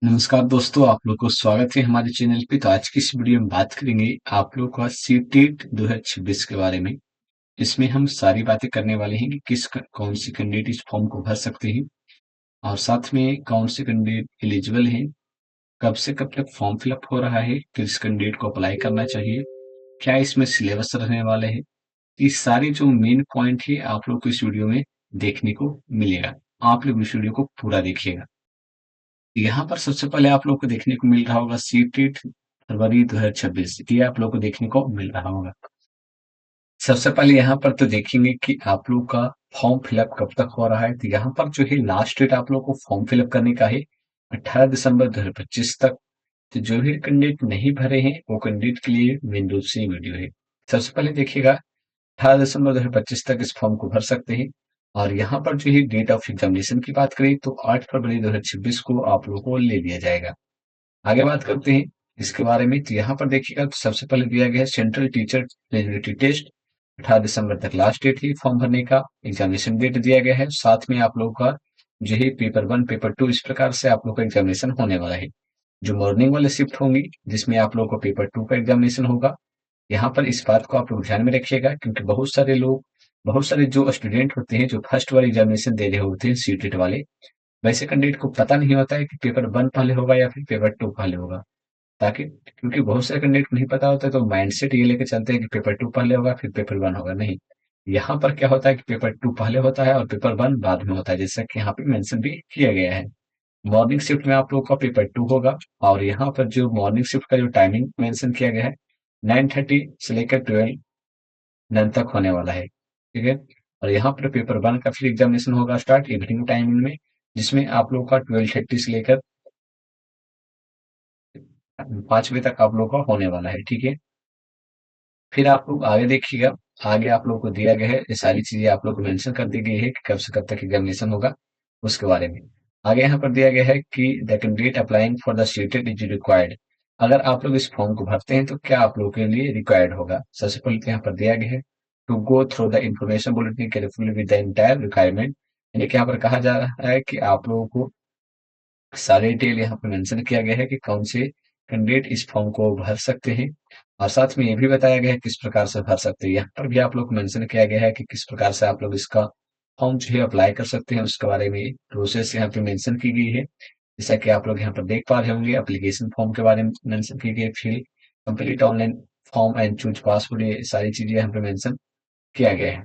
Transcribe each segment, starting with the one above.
नमस्कार दोस्तों, आप लोग को स्वागत है हमारे चैनल पे। तो आज की इस वीडियो में बात करेंगे आप लोग का सीटेट 2026 के बारे में। इसमें हम सारी बातें करने वाले हैं कि कौन से कैंडिडेट इस फॉर्म को भर सकते हैं और साथ में कौन से कैंडिडेट एलिजिबल हैं, कब से कब तक फॉर्म फिलअप हो रहा है, किस कैंडिडेट को अप्लाई करना चाहिए, क्या इसमें सिलेबस रहने वाले हैं। ये सारे जो मेन पॉइंट है आप लोग को इस वीडियो में देखने को मिलेगा। आप लोग इस वीडियो को पूरा देखिएगा। यहाँ पर सबसे पहले आप लोग को देखने को मिल रहा होगा सीटेट फरवरी 2026, ये आप लोग को देखने को मिल रहा होगा। सबसे पहले यहाँ पर तो देखेंगे कि आप लोग का फॉर्म फिलअप कब तक हो रहा है। तो यहाँ पर जो है लास्ट डेट आप लोग को फॉर्म फिलअप करने का है 18 दिसंबर 2025 तक। तो जो भी कैंडिडेट नहीं भरे हैं वो कैंडिडेट के लिए मेन रूप से वीडियो है। सबसे पहले देखिएगा 18 दिसंबर 2025 तक इस फॉर्म को भर सकते हैं। और यहाँ पर जो है डेट ऑफ एग्जामिनेशन की बात करें तो 8 फरवरी 2026 को आप लोगों को ले लिया जाएगा। आगे बात करते हैं इसके बारे में। तो यहाँ पर देखिएगा तो सबसे पहले दिया गया है सेंट्रल टीचर एलिजिबिलिटी टेस्ट। 18 दिसंबर तक लास्ट डेट है फॉर्म भरने का। एग्जामिनेशन डेट दिया गया है, साथ में आप लोगों का जो है पेपर 1 पेपर 2 इस प्रकार से आप लोग का एग्जामिनेशन होने वाला है। जो मॉर्निंग वाले शिफ्ट होंगी जिसमें आप लोगों को पेपर 2 का एग्जामिनेशन होगा। यहाँ पर इस बात को आप लोग ध्यान में रखिएगा क्योंकि बहुत सारे जो स्टूडेंट होते हैं जो फर्स्ट वाले एग्जामिनेशन दे रहे होते हैं सीटेट वाले, वैसे कैंडिडेट को पता नहीं होता है कि पेपर 1 पहले होगा या फिर पेपर 2 पहले होगा। ताकि क्योंकि बहुत सारे कैंडिडेट को नहीं पता होता है तो माइंडसेट ये लेके चलते हैं कि पेपर 2 पहले होगा फिर पेपर 1 होगा। नहीं, यहाँ पर क्या होता है कि पेपर 2 पहले होता है और पेपर 1 बाद में होता है, जैसा कि यहाँ पे मेंशन भी किया गया है। मॉर्निंग शिफ्ट में आप लोगों का पेपर 2 होगा। और यहाँ पर जो मॉर्निंग शिफ्ट का जो टाइमिंग मेंशन किया गया है 9:30 से लेकर 12 नन तक होने वाला है, ठीक है। और यहाँ पर पेपर 1 का फिर एग्जामिनेशन होगा स्टार्ट इवनिंग टाइमिंग में, जिसमें आप लोगों का 12:30 से लेकर 5 बजे तक आप लोगों का होने वाला है, ठीक है। फिर आप लोग आगे देखिएगा। आगे आप लोगों को दिया गया है, ये सारी चीजें आप लोग को मेंशन कर दी गई है कि कब से कब तक एग्जामिनेशन होगा उसके बारे में। आगे यहाँ पर दिया गया है कि the candidate applying for the CTET is required. अगर आप लोग इस फॉर्म को भरते हैं तो क्या आप लोगों के लिए रिक्वायर्ड होगा। सबसे पहले तो यहाँ पर दिया गया है to go through the information bulletin carefully with the entire requirement. यानी कि यहाँ पर कहा जा रहा है कि आप लोगों को सारे डिटेल यहाँ पे मेंशन किया गया है कि कौन से कैंडिडेट इस फॉर्म को भर सकते हैं। और साथ में ये भी बताया गया है किस प्रकार से भर सकते हैं। यहाँ पर भी आप लोग को मेंशन किया गया है कि किस प्रकार से आप लोग इसका फॉर्म जो है अप्लाई कर सकते हैं, उसके बारे में प्रोसेस यहाँ पे मेंशन की गई है। जैसा कि आप लोग यहाँ पर देख पा रहे होंगे, एप्लीकेशन फॉर्म के बारे में मेंशन की गई है, फिर complete online form and choose password, ये सारी चीजें यहाँ पे मेंशन किया गया है।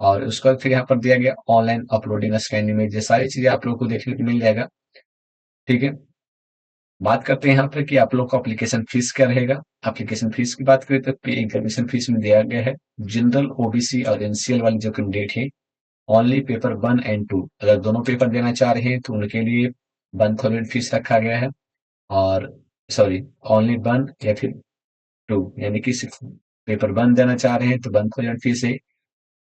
और उसका फिर यहाँ पर दिया गया ऑनलाइन अपलोडिंग स्कैन इमेज, ये सारी चीजें आप लोग को देखने को मिल जाएगा, ठीक है। बात करते हैं यहाँ पर कि आप लोग का एप्लीकेशन फीस क्या रहेगा। एप्लीकेशन फीस की बात करें तो एग्जामिनेशन फीस में दिया गया है जनरल ओबीसी और एनसीएल वाले जो कैंडिडेट है ओनली पेपर 1 एंड 2, अगर दोनों पेपर देना चाह रहे हैं तो उनके लिए 1,000 फीस रखा गया है। और सॉरी, ओनली 1 या फिर 2, यानी कि सिर्फ पेपर 1 देना चाह रहे हैं तो 1,000 फीस है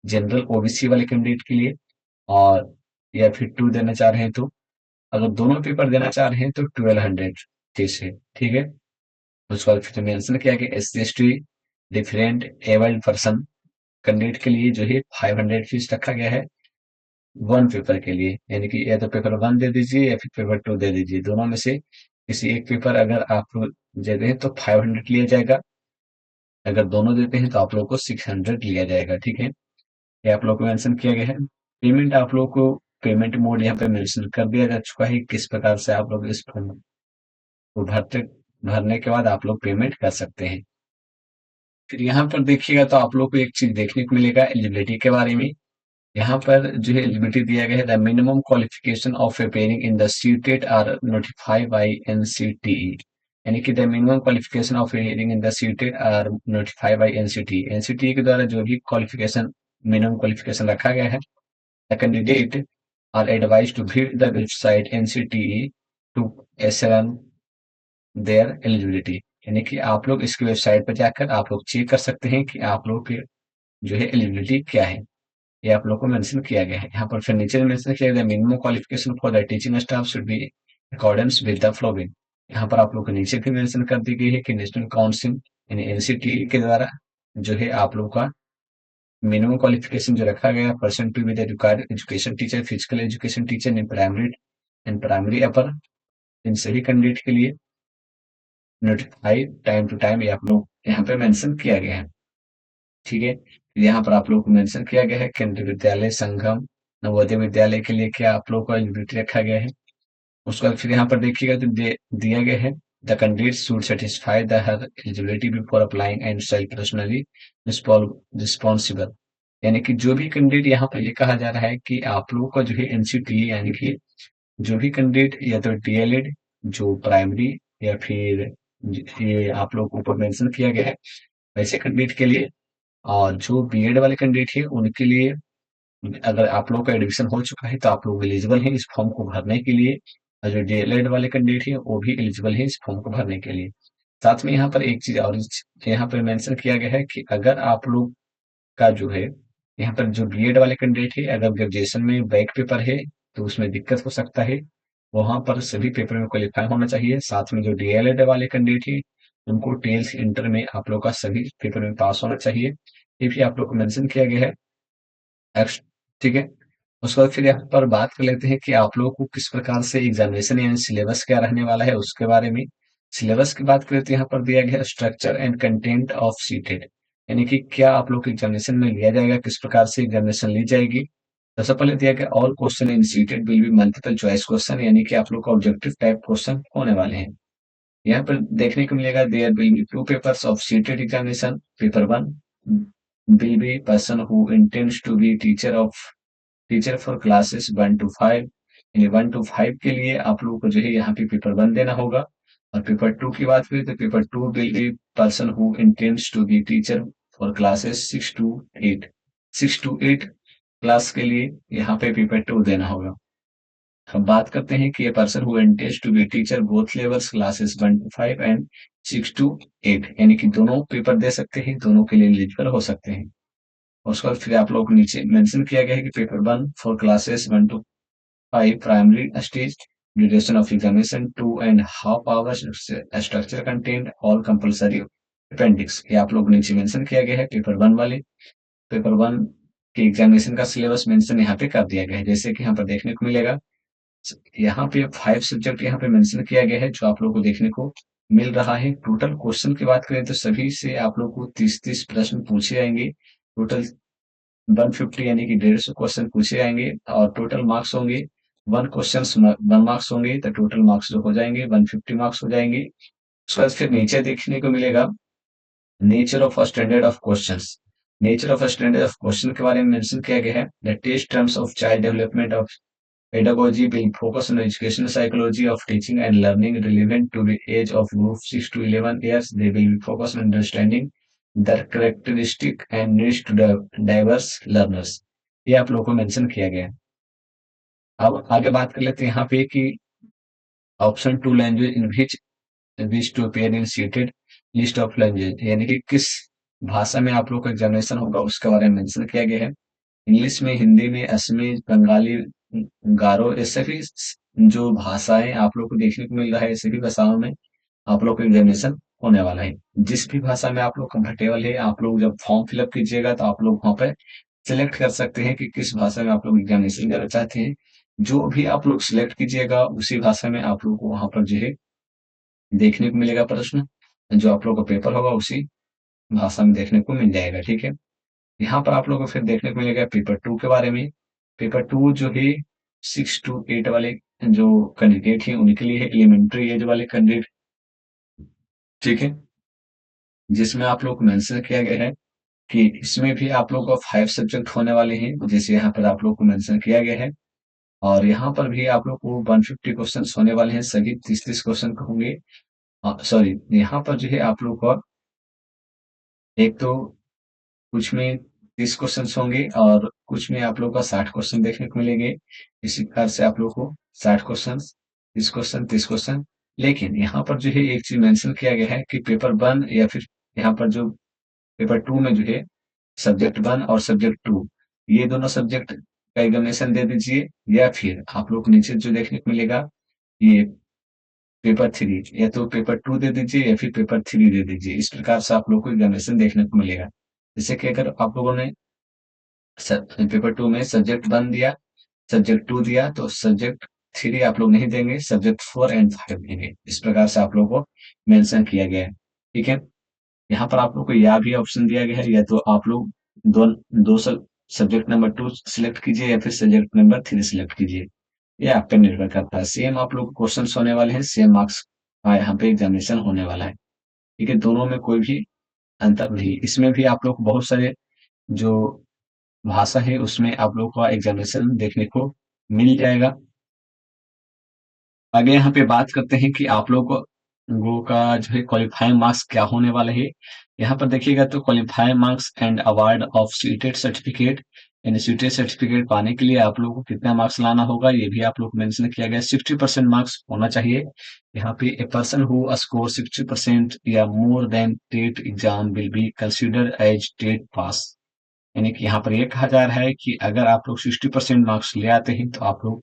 जनरल ओबीसी वाले कैंडिडेट के लिए। और या फिर 2 देना चाह रहे हैं तो, अगर दोनों पेपर देना चाह रहे हैं तो 1200 फीस है, ठीक है। उसके बाद फिर मेंशन किया कि S C S T different abled person candidate के लिए जो है 500 फीस रखा गया है 1 पेपर के लिए। यानी कि या तो पेपर 1 दे दीजिए या फिर पेपर 2 दे दीजिए, दोनों में से किसी एक पेपर अगर आप दे दें तो 500 लिया जाएगा। अगर दोनों देते हैं तो आप लोग को 600 लिया जाएगा, ठीक है। ये आप लोग को मेंशन किया गया है। पेमेंट आप लोग को पेमेंट मोड यहाँ पे मेंशन कर दिया जा चुका है, किस प्रकार से आप लोग इस फॉर्म को भरने के बाद आप लोग पेमेंट कर सकते हैं। फिर यहाँ पर देखिएगा तो आप लोग को एक चीज देखने को मिलेगा एलिजिबिलिटी के बारे में। यहाँ पर जो है एलिजिबिलिटी दिया गया है the minimum qualification of appearing in the CTET are notified by NCTE. यानी कि the minimum qualification of appearing in the CTET are notified by NCTE. NCTE के द्वारा जो भी क्वालिफिकेशन मिनिमम क्वालिफिकेशन रखा गया है, the candidate are advise to visit the website NCTE to ascertain their eligibility. यानी कि आप लोग इसकी वेबसाइट पर जाकर आप लोग चेक कर सकते हैं कि आप लोग की जो है एलिजिबिलिटी क्या है। ये आप लोग को मेंशन किया गया है। यहाँ पर फिर नीचे मेंशन किया गया minimum qualification for the teaching staff should be accordance with the following. यहाँ पर आप लोग को नीचे भी मेंशन कर दी गई है कि नेशनल काउंसिल यानी एनसीटीई के द्वारा जो है आप लोग का मिनिमम क्वालिफिकेशन जो रखा गया person to be the required education teacher physical education teacher in primary and primary upper इन सभी कैंडिडेट के लिए नोटिफाई टाइम टू टाइम ये आप लोग यहाँ पे मेंशन किया गया है। ठीक है, यहाँ पर आप लोग को मेंशन किया गया है केंद्रीय विद्यालय संगम नवोदय विद्यालय के लिए क्या आप लोग को एलिजिबिलिटी रखा गया है। उसके बाद फिर यहाँ पर देखिएगा तो दिया गया है the candidate should satisfy the her eligibility before applying and self personally responsible. यानी कि जो भी कैंडिडेट यहाँ पर ये कहा जा रहा है कि आप लोगों का जो है एनसीटी यानी कि जो भी कैंडिडेट या तो डीएलएड जो प्राइमरी या फिर ये आप लोग को ऊपर मेंशन किया गया है वैसे कैंडिडेट के लिए, और जो बीएड वाले कैंडिडेट है उनके लिए अगर आप लोगों का एडमिशन हो चुका है तो आप लोग एलिजिबल हैं इस फॉर्म को भरने के लिए, और जो डीएलएड वाले कैंडिडेट है वो भी एलिजिबल है इस फॉर्म को भरने के लिए। साथ में यहाँ पर एक चीज और यहाँ पर मेंशन किया गया है कि अगर आप लोग का जो है यहाँ पर जो बीएड वाले कैंडिडेट है अगर ग्रेजुएशन में बैक पेपर है तो उसमें दिक्कत हो सकता है, वहां पर सभी पेपर में क्वालिफाई होना चाहिए। साथ में जो डीएलएड वाले कैंडिडेट है उनको ट्वेल्थ इंटर में आप लोग का सभी पेपर में पास होना चाहिए, ये भी आप लोग को मेंशन किया गया है। ठीक है, उसके बाद फिर यहाँ पर बात कर लेते हैं कि आप लोगों को किस प्रकार से एग्जामिनेशन यानी सिलेबस क्या रहने वाला है उसके बारे में। सिलेबस की बात करें तो यहाँ पर दिया गया structure and content of seated, यानी कि क्या आप लोग एग्जामिनेशन में लिया जाएगा, किस प्रकार से एग्जामिनेशन ली जाएगी। सबसे पहले दिया गया all question in seated will be multiple choice question, यानी कि आप लोग का ऑब्जेक्टिव टाइप क्वेश्चन होने वाले हैं। यहाँ पर देखने को मिलेगा there will be two papers of CTET examination. Paper one will be person who intends to be teacher for classes 1 to 5, यानी 1 to 5 के लिए आप लोगों को जो है यहाँ पे पेपर वन देना होगा। और पेपर टू की बात करें तो paper two will be person who intends to be teacher for classes 6 to 8, 6 to 8 class के लिए यहाँ पे पेपर टू देना होगा। हम बात करते हैं कि ये person who intends to be teacher both levels classes 1 to 5 and 6 to 8, यानी कि दोनों पेपर दे सकते हैं, दोनों के लिए एलिजिबल हो सकते हैं। उसके बाद फिर आप लोग को नीचे मेंशन किया गया है कि paper one for classes 1 to 5 primary stage duration of examination 2.5 hours structure content all compulsory appendix, ये आप लोग नीचे मेंशन किया गया है पेपर वन वाले। पेपर वन के एग्जामिनेशन का सिलेबस मेंशन यहाँ पे कर दिया गया है, जैसे कि यहाँ पर देखने को मिलेगा यहाँ पे 5 सब्जेक्ट यहाँ पे मेंशन किया गया है जो आप लोग को देखने को मिल रहा है। टोटल क्वेश्चन की बात करें तो सभी से आप लोग को 30-30 प्रश्न पूछे जाएंगे। टोटल 150 यानी कि 150 क्वेश्चन पूछे जाएंगे और टोटल मार्क्स होंगे 1 मार्क्स होंगे तो टोटल मार्क्स जो हो जाएंगे 150 मार्क्स हो जाएंगे। उसके बाद फिर नीचे देखने को मिलेगा nature of standard of questions. Nature of standard of question के बारे में मेंशन किया गया है the test terms of child development of pedagogy will focus on educational psychology of teaching and learning relevant to the age of group 6 to 11 years. They will be focused on understanding the characteristic and needs to the diverse learners. ये आप लोगों को mention किया गया है। अब आगे बात कर लेते हैं यहाँ पे कि option to language in which to appear in CTET list of language, यानी कि किस भाषा में आप लोग का एग्जामिनेशन होगा उसके बारे में मेंशन किया गया है। इंग्लिश में, हिंदी में, असमी, बंगाली, गारो, ये सभी जो भाषाएं आप लोग को देखने को मिल रहा है सभी भाषाओं में आप लोग का एग्जामिनेशन होने वाला है। जिस भी भाषा में आप लोग कंफर्टेबल है आप लोग जब फॉर्म फिलअप कीजिएगा तो आप लोग वहां पर सिलेक्ट कर सकते हैं कि किस भाषा में आप लोग एग्जामिनेशन देना चाहते हैं। जो भी आप लोग सिलेक्ट कीजिएगा उसी भाषा में आप लोग को वहां पर जो है देखने को मिलेगा प्रश्न, जो आप लोग का पेपर होगा उसी भाषा में देखने को मिल जाएगा। ठीक है, यहाँ पर आप लोगों को फिर देखने को मिलेगा पेपर टू के बारे में। पेपर टू जो है 6 to 8 वाले जो कैंडिडेट हैं उनके लिए है, एलिमेंट्री एज वाले कैंडिडेट। ठीक है, जिसमें आप लोग को मेंशन किया गया है कि इसमें भी आप लोग को 5 सब्जेक्ट होने वाले हैं, जैसे यहाँ पर आप लोग को मेंशन किया गया है। और यहाँ पर भी आप लोग को 150 क्वेश्चन होने वाले हैं, सभी 30-30 क्वेश्चन होंगे। सॉरी, यहाँ पर जो है आप लोग को एक तो कुछ में 30 क्वेश्चन होंगे और कुछ में आप लोग का 60 क्वेश्चन देखने को मिलेंगे। इसी प्रकार से आप लोग को 60 क्वेश्चन, 30 क्वेश्चन, 30 क्वेश्चन। लेकिन यहाँ पर जो है एक चीज मेंशन किया गया है कि पेपर वन या फिर यहाँ पर जो पेपर टू में जो है सब्जेक्ट वन और सब्जेक्ट टू ये दोनों सब्जेक्ट का एग्जामिनेशन दे दीजिए, या फिर आप लोग को नीचे जो देखने को मिलेगा ये पेपर थ्री, या तो पेपर टू दे दीजिए या फिर पेपर थ्री दे दीजिए। इस प्रकार से आप लोग को एग्जामिनेशन देखने को मिलेगा। जैसे कि अगर आप लोगों ने पेपर टू में सब्जेक्ट वन दिया, सब्जेक्ट टू दिया तो सब्जेक्ट 3 आप लोग नहीं देंगे, सब्जेक्ट 4 एंड 5 देंगे। इस प्रकार से आप लोगों को मेंशन किया गया है, ठीक है। यहाँ पर आप लोग को या भी ऑप्शन दिया गया है, या तो आप लोग दो दो सब्जेक्ट नंबर 2 सिलेक्ट कीजिए या फिर सब्जेक्ट नंबर 3 सिलेक्ट कीजिए। ये आप पे निर्भर करता है। सेम आप लोग क्वेश्चंस होने वाले हैं, सेम मार्क्स का यहाँ पे एग्जामिनेशन होने वाला है, ठीक है। दोनों में कोई भी अंतर नहीं। इसमें भी आप लोग बहुत सारे जो भाषा है उसमें आप लोग का एग्जामिनेशन देखने को मिल जाएगा। आगे यहाँ पे बात करते हैं कि आप लोगों का जो है क्वालिफाइंग मार्क्स क्या होने वाला है। यहाँ पर देखिएगा तो qualifying marks and award of seated certificate, यानी सीटेड सर्टिफिकेट पाने के लिए आप लोगों को कितना मार्क्स लाना होगा ये भी आप लोग को मेंशन किया गया है। 60% मार्क्स होना चाहिए। यहाँ पे ए पर्सन हु स्कोर 60% या more than TET exam will be considered as TET pass. यानी कि यहाँ पर ये कहा जा रहा है कि अगर आप लोग 60% मार्क्स ले आते हैं तो आप लोग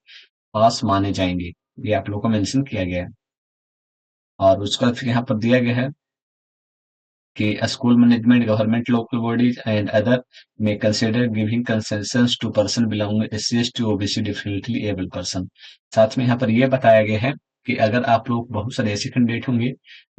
पास माने जाएंगे। ये आप लोगों को मेंशन किया गया है। और उसका फिर यहाँ पर दिया गया है कि school management, government, local bodies and other में consider giving concessions to person belonging SC ST OBC differently able person. साथ में यहाँ पर यह बताया गया है कि अगर आप लोग बहुत सारे ऐसे कैंडिडेट होंगे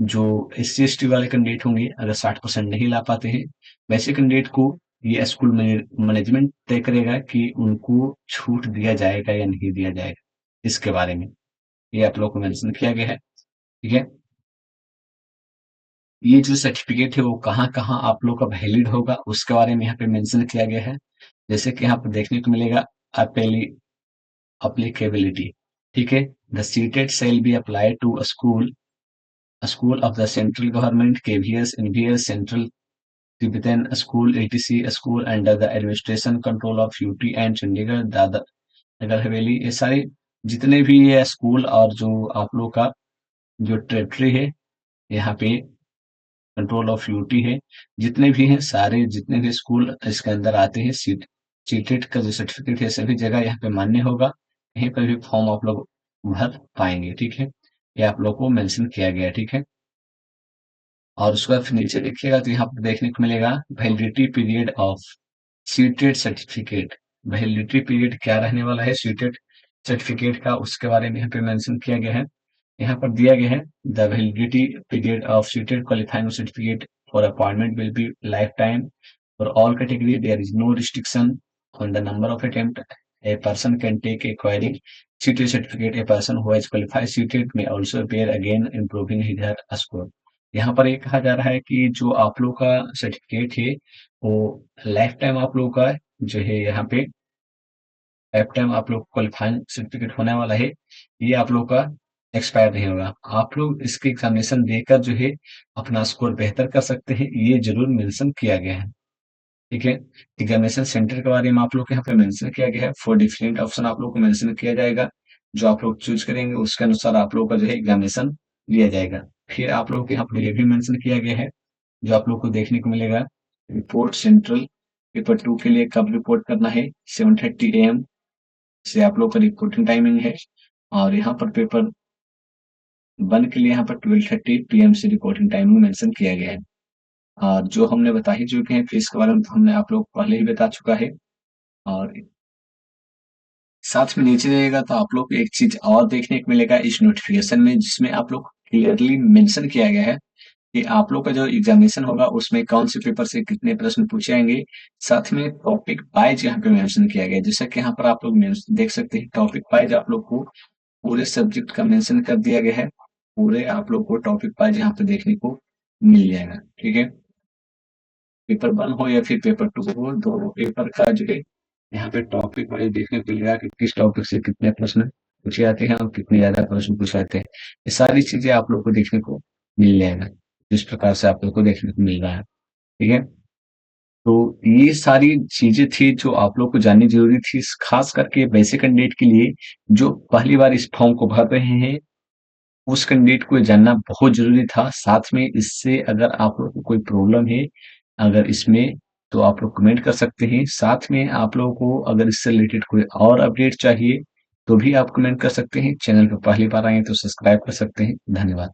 जो एससी एसटी वाले कैंडिडेट होंगे, अगर 60% नहीं ला पाते हैं, वैसे कैंडिडेट को ये स्कूल मैनेजमेंट तय करेगा कि उनको छूट दिया जाएगा या नहीं दिया जाएगा। इसके बारे में ये आप लोग को मेंशन किया गया है, ठीक है। ये जो सर्टिफिकेट है वो कहाँ-कहाँ आप लोग का वैलिड होगा उसके बारे में यहाँ पे मेंशन किया गया है। जैसे कि यहाँ पे देखने को मिलेगा अपेली एप्लीकेबिलिटी, ठीक है। The CTET shall be apply to a school of the central government, KVS, NVS, Central Tibetan School, ATC School under the administration control of UT and Chandigarh, Dadra Nagar Haveli. ये सारे जितने भी ये स्कूल और जो आप लोग का जो टेरिटरी है यहाँ पे कंट्रोल ऑफ यूटी है, जितने भी हैं सारे जितने भी स्कूल इसके अंदर आते हैं, सीटेट का जो सर्टिफिकेट है सभी जगह यहाँ पे मान्य होगा। कहीं पर भी फॉर्म आप लोग भर पाएंगे, ठीक है। ये आप लोग को मेंशन किया गया है, ठीक है। और उसके बाद फिर नीचे देखिएगा तो यहाँ पर देखने को मिलेगा validity period of seated certificate. Validity period क्या रहने वाला है सीटेड सर्टिफिकेट का, उसके बारे में यहाँ पे मेंशन किया गया है। यहाँ पर दिया गया है the validity period of CTET qualifying certificate for appointment will be life time for all category. There is no restriction on the number of attempt a person can take acquiring CTET certificate. A person who has qualified CTET may also appear again improving his her score. यहाँ पर ये कहा जा रहा है कि जो आप लोग का सर्टिफिकेट है वो लाइफ टाइम आप लोग का जो है यहाँ पे लाइफ टाइम आप लोग क्वालिफाइंग सर्टिफिकेट होने वाला है। ये आप लोग का एक्सपायर नहीं होगा। आप लोग इसके एग्जामिनेशन देकर जो है अपना स्कोर बेहतर कर सकते हैं, ये जरूर मेंशन किया गया है, ठीक है। एग्जामिनेशन सेंटर के बारे में आप लोग को यहाँ पे मेंशन किया गया है। 4 डिफरेंट ऑप्शन आप लोग को मेंशन किया जाएगा। जो आप लोग चूज करेंगे उसके अनुसार आप लोग का जो है एग्जामिनेशन लिया जाएगा। फिर आप लोग को यहाँ पर ये भी मेंशन किया गया है जो आप लोग को देखने को मिलेगा रिपोर्ट सेंट्रल पेपर 2 के लिए कब रिपोर्ट करना है। 7:30 AM से आप लोग का रिपोर्टिंग टाइमिंग है। और यहाँ पर पेपर 1 के लिए यहाँ पर 12:30 PM से रिपोर्टिंग टाइमिंग मेंशन किया गया है। और जो हमने बता ही चुके हैं फीस के बारे में, तो हमने आप लोग को पहले ही बता चुका है। और साथ में नीचे जाइएगा तो आप लोग को एक चीज और देखने को मिलेगा इस नोटिफिकेशन में, जिसमें आप लोग क्लियरली मेंशन किया गया है कि आप लोग का जो एग्जामिनेशन होगा उसमें कौन से पेपर से कितने प्रश्न पूछे जाएंगे। साथ में टॉपिक वाइज यहाँ पे मेंशन किया गया है। जैसा कि यहाँ पर आप लोग देख सकते हैं टॉपिक वाइज आप लोग को पूरे सब्जेक्ट का मेंशन कर दिया गया है। पूरे आप लोग को टॉपिक वाइज यहाँ पे देखने को मिल जाएगा, ठीक है। पेपर 1 हो या फिर पेपर 2 हो, दोनों पेपर का जो है यहाँ पे टॉपिक वाइज देखने को मिलेगा कि किस टॉपिक से कितने प्रश्न पूछे जाते हैं और कितने ज्यादा प्रश्न पूछे जाते हैं। ये सारी चीजें आप लोग को देखने को मिल जाएगा जिस प्रकार से आप लोग को देखने को मिल रहा है, ठीक है। तो ये सारी चीजें थी जो आप लोग को जाननी जरूरी थी, खास करके वैसे कैंडिडेट के लिए जो पहली बार इस फॉर्म को भर रहे हैं। उस कैंडिडेट को जानना बहुत जरूरी था। साथ में इससे अगर आप लोग को कोई प्रॉब्लम है अगर इसमें, तो आप लोग कमेंट कर सकते हैं। साथ में आप लोगों को अगर इससे रिलेटेड कोई और अपडेट चाहिए तो भी आप कमेंट कर सकते हैं। चैनल पर पहली बार आए तो सब्सक्राइब कर सकते हैं। धन्यवाद।